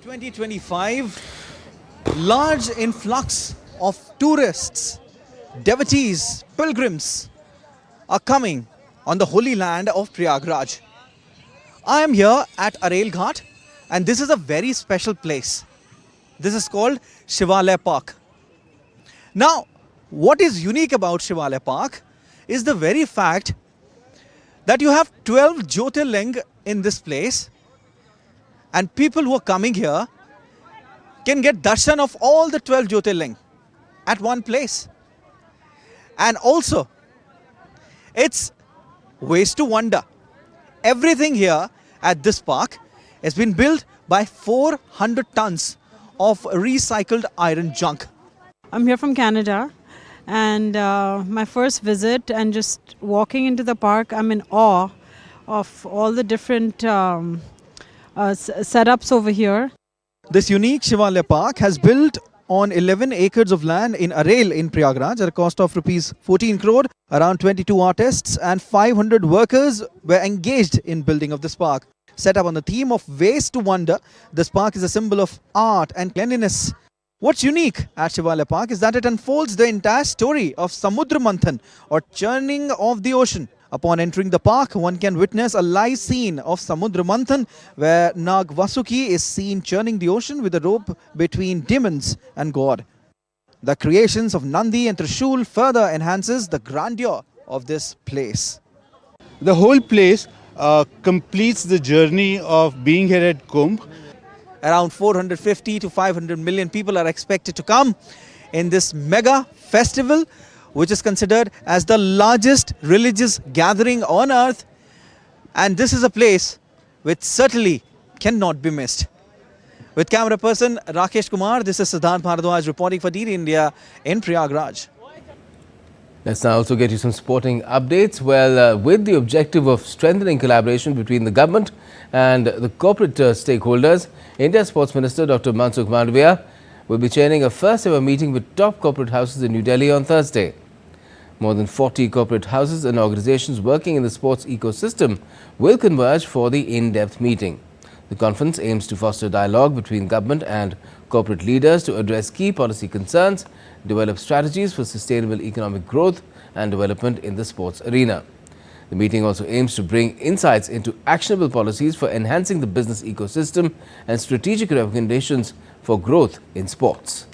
2025, large influx of tourists, devotees, pilgrims are coming on the holy land of Prayagraj. I am here at Arel Ghat and this is a very special place. This is called Shivalaya Park. Now, what is unique about Shivalaya Park is the very fact that you have 12 Jyotirling in this place and people who are coming here can get darshan of all the 12 Jyotirling at one place. And also, it's ways to wonder. Everything here at this park has been built by 400 tons of recycled iron junk. I'm here from Canada and my first visit, and just walking into the park, I'm in awe of all the different setups over here. This unique Shivalaya Park has built on 11 acres of land in Arel in Prayagraj at a cost of rupees 14 crore. Around 22 artists and 500 workers were engaged in building of this park. Set up on the theme of Ways to Wonder, this park is a symbol of art and cleanliness. What's unique at Shivalaya Park is that it unfolds the entire story of Samudra Manthan, or churning of the ocean. Upon entering the park, one can witness a live scene of Samudra Manthan, where Nag Vasuki is seen churning the ocean with a rope between demons and God. The creations of Nandi and Trishul further enhances the grandeur of this place. The whole place completes the journey of being here at Kumbh. Around 450 to 500 million people are expected to come in this mega festival, which is considered as the largest religious gathering on earth. And this is a place which certainly cannot be missed. With camera person Rakesh Kumar, this is Siddharth Bhardwaj reporting for DD India in Prayagraj. Let's now also get you some sporting updates. Well, with the objective of strengthening collaboration between the government and the corporate stakeholders, India's Sports Minister Dr. Mansukh Mandavia will be chairing a first ever meeting with top corporate houses in New Delhi on Thursday. More than 40 corporate houses and organizations working in the sports ecosystem will converge for the in-depth meeting. The conference aims to foster dialogue between government and corporate leaders to address key policy concerns, develop strategies for sustainable economic growth and development in the sports arena. The meeting also aims to bring insights into actionable policies for enhancing the business ecosystem and strategic recommendations for growth in sports.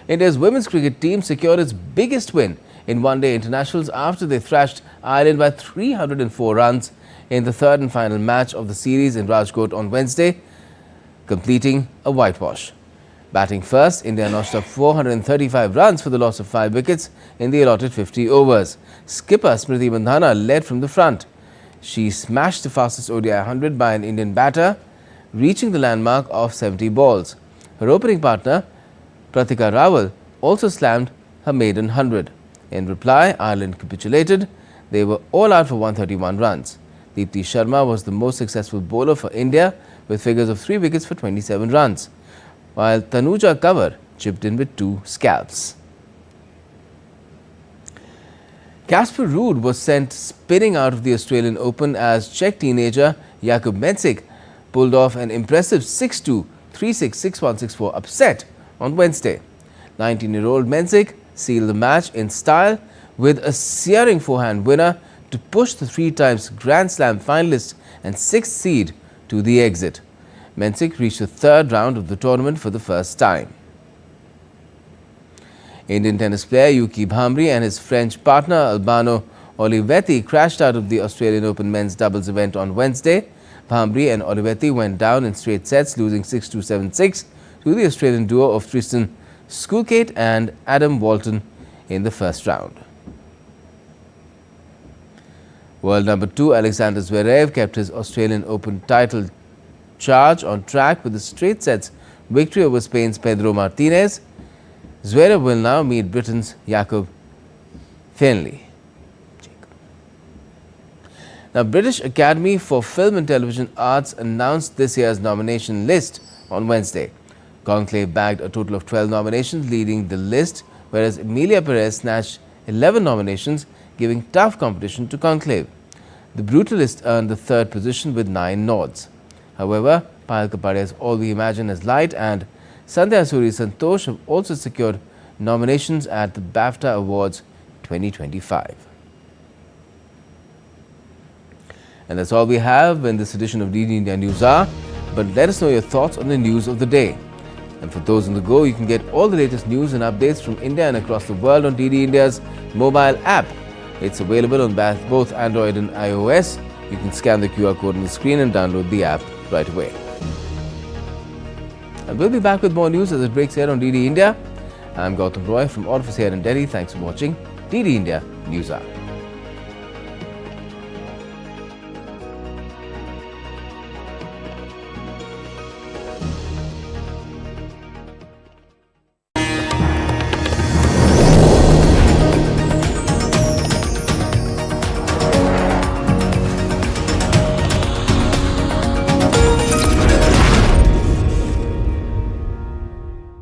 India's women's cricket team secured its biggest win in one-day internationals after they thrashed Ireland by 304 runs in the third and final match of the series in Rajkot on Wednesday. completing a whitewash. Batting first, India notched up 435 runs for the loss of 5 wickets in the allotted 50 overs. Skipper Smriti Mandhana led from the front. She smashed the fastest ODI 100 by an Indian batter, reaching the landmark of 70 balls. Her opening partner, Pratika Rawal, also slammed her maiden 100. In reply, Ireland capitulated. They were all out for 131 runs. Deepti Sharma was the most successful bowler for India with figures of 3 wickets for 27 runs, while Tanuja Kanwar chipped in with 2 scalps. Casper Ruud was sent spinning out of the Australian Open as Czech teenager Jakub Mensik pulled off an impressive 6-2, 3-6, 6-1, 6-4 upset on Wednesday. 19-year-old Mensik sealed the match in style with a searing forehand winner to push the 3-times Grand Slam finalist and 6th seed to the exit. Mensik reached the 3rd round of the tournament for the first time. Indian tennis player Yuki Bhamri and his French partner Albano Olivetti crashed out of the Australian Open men's doubles event on Wednesday. Bhamri and Olivetti went down in straight sets, losing 6-2, 7-6 to the Australian duo of Tristan Skulkate and Adam Walton in the first round. World number 2 Alexander Zverev kept his Australian Open title charge on track with a straight sets victory over Spain's Pedro Martinez. Zverev will now meet Britain's Jakob Feinley. Now, British Academy for Film and Television Arts announced this year's nomination list on Wednesday. Conclave bagged a total of 12 nominations, leading the list, whereas Emilia Perez snatched 11 nominations, giving tough competition to Conclave. The Brutalist earned the 3rd position with 9 nods. However, Payal Kapadia's All We Imagine as Light and Sandhya Suri Santosh have also secured nominations at the BAFTA Awards 2025. And that's all we have in this edition of DD India News Hour. But let us know your thoughts on the news of the day. And for those on the go, you can get all the latest news and updates from India and across the world on DD India's mobile app. It's available on both Android and iOS. You can scan the QR code on the screen and download the app right away. And we'll be back with more news as it breaks here on DD India. I'm Gautam Roy from all of us here in Delhi. Thanks for watching DD India News Hour.